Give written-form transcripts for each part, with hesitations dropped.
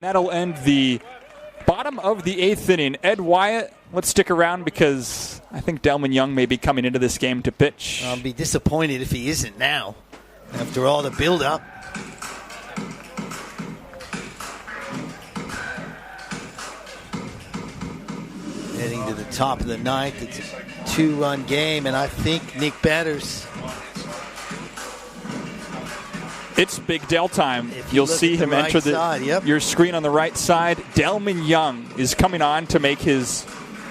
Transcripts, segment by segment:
That'll end the bottom of the 8th inning. Ed Wyatt, let's stick around because I think Delmon Young may be coming into this game to pitch. I'll be disappointed if he isn't now, after all the build-up. Heading to the top of the ninth. It's a 2-run game, and I think Nick Batters. It's Big Del time. You'll see him enter your screen on the right side. Delmon Young is coming on to make his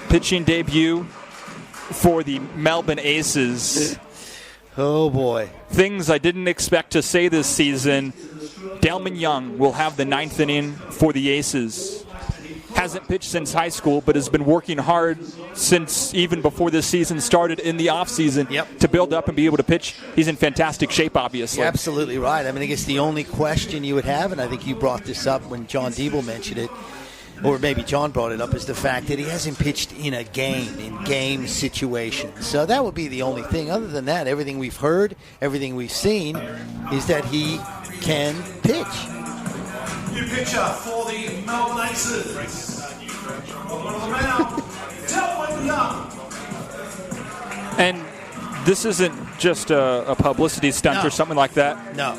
pitching debut for the Melbourne Aces. Oh, boy. Things I didn't expect to say this season. Delmon Young will have the 9th inning for the Aces. Hasn't pitched since high school, but has been working hard since even before this season started in the offseason to build up and be able to pitch. He's in fantastic shape, obviously. You're absolutely right. I mean, I guess the only question you would have, and I think you brought this up when John Diebel mentioned it, or maybe John brought it up, is the fact that he hasn't pitched in a game, in game situations. So that would be the only thing. Other than that, everything we've heard, everything we've seen, is that he can pitch. New pitcher for the Melbourne Aces. On the mound, Delmon Young. And this isn't just a publicity stunt or something like that. No.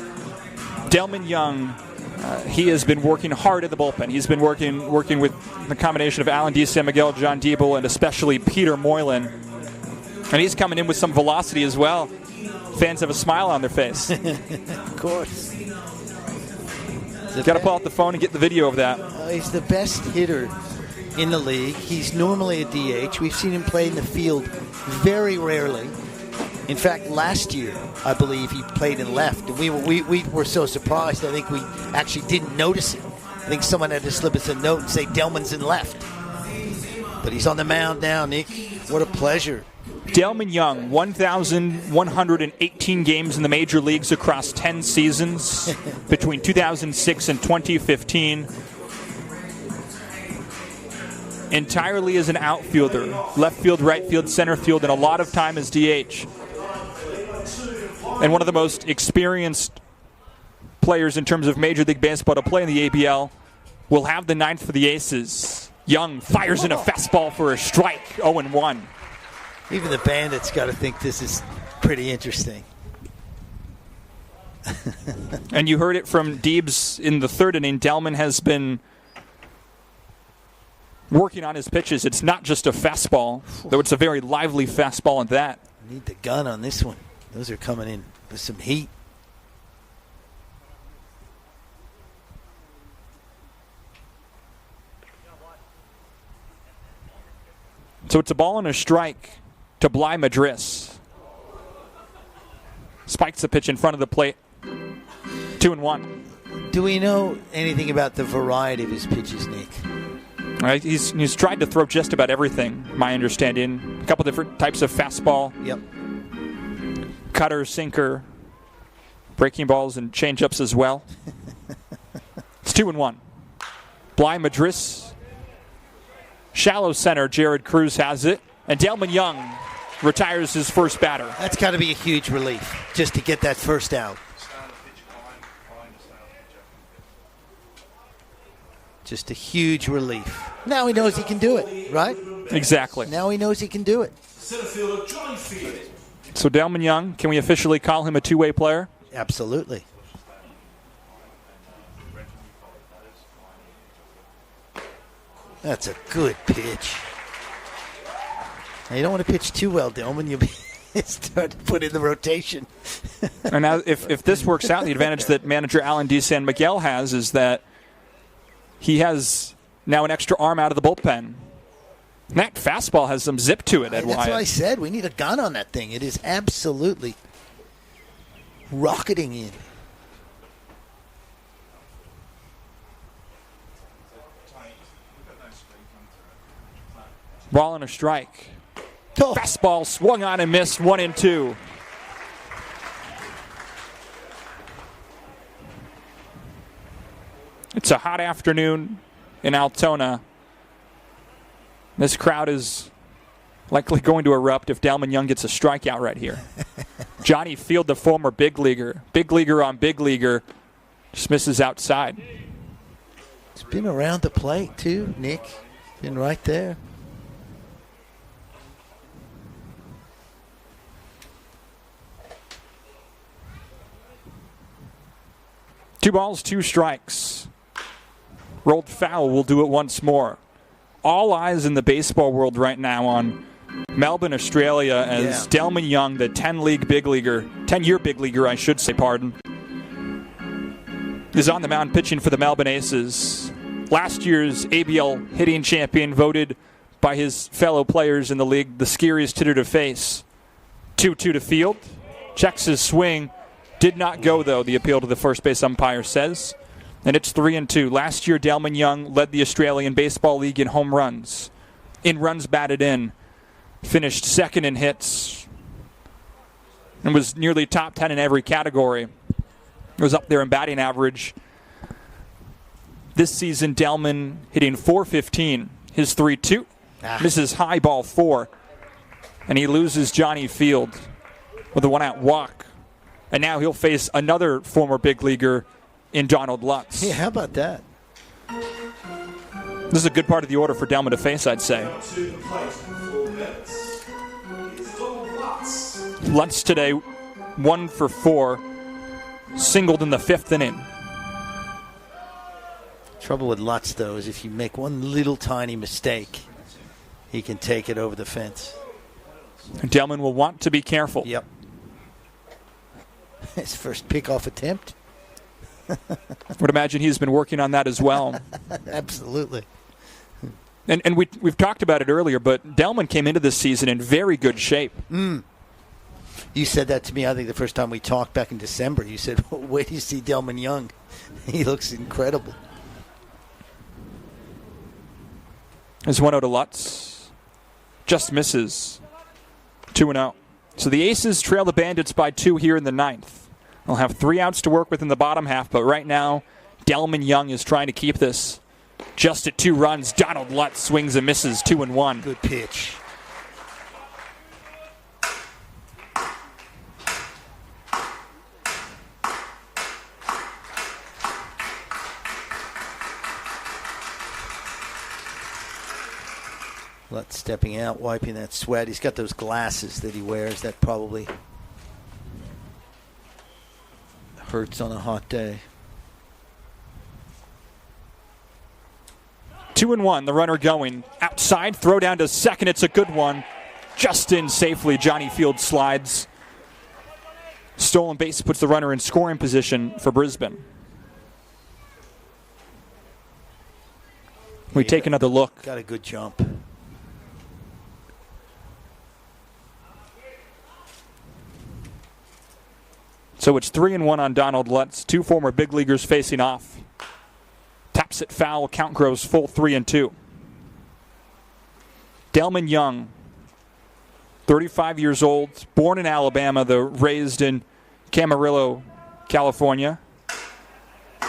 Delmon Young, he has been working hard at the bullpen. He's been working with the combination of Alan D. San Miguel, John Diebel, and especially Peter Moylan. And he's coming in with some velocity as well. Fans have a smile on their face. Of course. Got to pull out the phone and get the video of that. He's the best hitter in the league. He's normally a DH. We've seen him play in the field very rarely. In fact, last year, I believe he played in left. And we were so surprised, I think we actually didn't notice it. I think someone had to slip us a note and say Delmon's in left. But he's on the mound now, Nick. What a pleasure. Delmon Young, 1,118 games in the major leagues across 10 seasons between 2006 and 2015. Entirely as an outfielder, left field, right field, center field, and a lot of time as DH. And one of the most experienced players in terms of Major League Baseball to play in the ABL will have the 9th for the Aces. Young fires in a fastball for a strike, 0-1. Even the Bandits got to think this is pretty interesting. And you heard it from Deebs in the 3rd inning. Delmon has been working on his pitches. It's not just a fastball, though it's a very lively fastball at that. Need the gun on this one. Those are coming in with some heat. So it's a ball and a strike to Bly Madris. Spikes the pitch in front of the plate. 2-1. Do we know anything about the variety of his pitches, Nick? He's tried to throw just about everything, my understanding. A couple different types of fastball. Yep. Cutter, sinker, breaking balls, and changeups as well. It's 2-1. Bly Madris. Shallow center, Jared Cruz has it. And Delmon Young retires his first batter. That's got to be a huge relief, just to get that first out. Just a huge relief. Now he knows he can do it, right? Exactly. Now he knows he can do it. So Delmon Young, can we officially call him a two-way player? Absolutely. That's a good pitch. Now, you don't want to pitch too well, Delmon. You'll start to put in the rotation. And now, if this works out, the advantage that manager Alan D. San Miguel has is that he has now an extra arm out of the bullpen. That fastball has some zip to it, Ed Wyatt. That's what I said. We need a gun on that thing. It is absolutely rocketing in. Ball and a strike. Oh. Fastball swung on and missed, 1-2. It's a hot afternoon in Altona. This crowd is likely going to erupt if Delmon Young gets a strikeout right here. Johnny Field, the former big leaguer on big leaguer, just misses outside. It's been around the plate, too, Nick. Been right there. Two balls, two strikes. Rolled foul, will do it once more. All eyes in the baseball world right now on Melbourne, Australia, as Delmon Young, the 10-year big leaguer, I should say, is on the mound pitching for the Melbourne Aces. Last year's ABL hitting champion, voted by his fellow players in the league the scariest hitter to face. 2-2 to field. Checks his swing. Did not go, though, the appeal to the first base umpire says. And it's 3-2. Last year, Delmon Young led the Australian Baseball League in home runs. In runs batted in. Finished second in hits. And was nearly top 10 in every category. Was up there in batting average. This season, Delmon hitting .415. His 3-2. Misses high ball 4. And he loses Johnny Field with a one-out walk. And now he'll face another former big leaguer in Donald Lutz. Yeah, how about that? This is a good part of the order for Delmon to face, I'd say. Lutz today, 1 for 4, singled in the 5th inning. Trouble with Lutz, though, is if you make one little tiny mistake, he can take it over the fence. Delmon will want to be careful. Yep. His first pickoff attempt. I would imagine he's been working on that as well. Absolutely. And we've talked about it earlier, but Delmon came into this season in very good shape. You said that to me, I think, the first time we talked back in December. You said, well, wait till you see Delmon Young. He looks incredible. There's 1-0 to Lutz. Just misses. 2-0. So the Aces trail the Bandits by 2 here in the 9th. They'll have 3 outs to work with in the bottom half, but right now, Delmon Young is trying to keep this just at 2 runs. Donald Lutz swings and misses 2-1. Good pitch. Lutz stepping out, wiping that sweat. He's got those glasses that he wears that probably hurts on a hot day. 2-1, the runner going. Outside, throw down to second. It's a good one. Just in safely, Johnny Field slides. Stolen base puts the runner in scoring position for Brisbane. We take another look. Got a good jump. So it's 3-1 on Donald Lutz. 2 former big leaguers facing off. Taps it foul. Count grows full 3-2. Delmon Young, 35 years old, born in Alabama, though raised in Camarillo, California.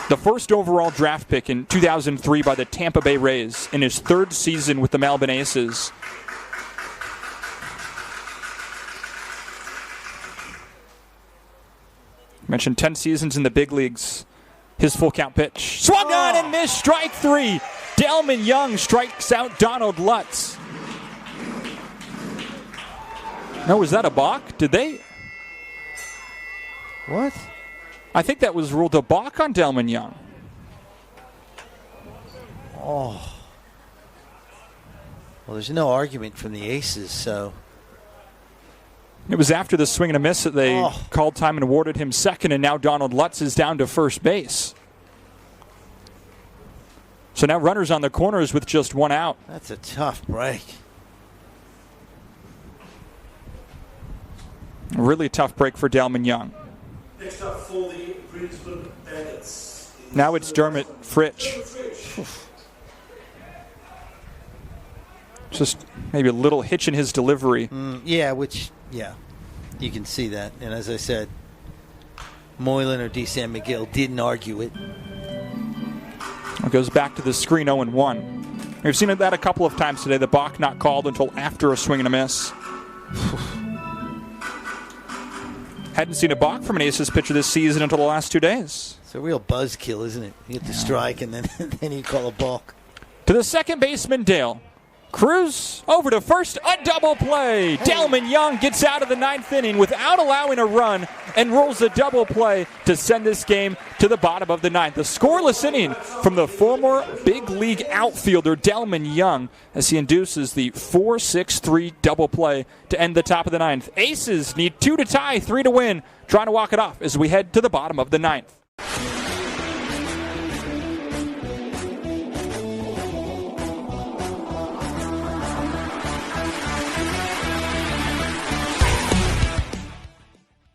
The first overall draft pick in 2003 by the Tampa Bay Rays in his 3rd season with the Melbourne Aces. Mentioned 10 seasons in the big leagues. His full count pitch. Swung on and missed. Strike 3. Delmon Young strikes out Donald Lutz. No, was that a balk? Did they? What? I think that was ruled a balk on Delmon Young. Oh. Well, there's no argument from the Aces, so. It was after the swing and a miss that they called time and awarded him second, and now Donald Lutz is down to first base. So now runners on the corners with just 1 out. That's a tough break. A really tough break for Delmon Young. Next up for the Brisbane Bandits. Now it's Dermot Fritsch. Just maybe a little hitch in his delivery. Yeah, you can see that. And as I said, Moylan or D. Sam McGill didn't argue it. It goes back to the screen 0-1. We've seen that a couple of times today. The balk not called until after a swing and a miss. Hadn't seen a balk from an Aces pitcher this season until the last 2 days. It's a real buzzkill, isn't it? You get the strike and then you call a balk. To the second baseman, Dale. Cruz over to first, a double play. Delmon Young gets out of the 9th inning without allowing a run and rolls a double play to send this game to the bottom of the 9th. The scoreless inning from the former big league outfielder Delmon Young as he induces the 4-6-3 double play to end the top of the 9th. Aces need 2 to tie, 3 to win, trying to walk it off as we head to the bottom of the 9th.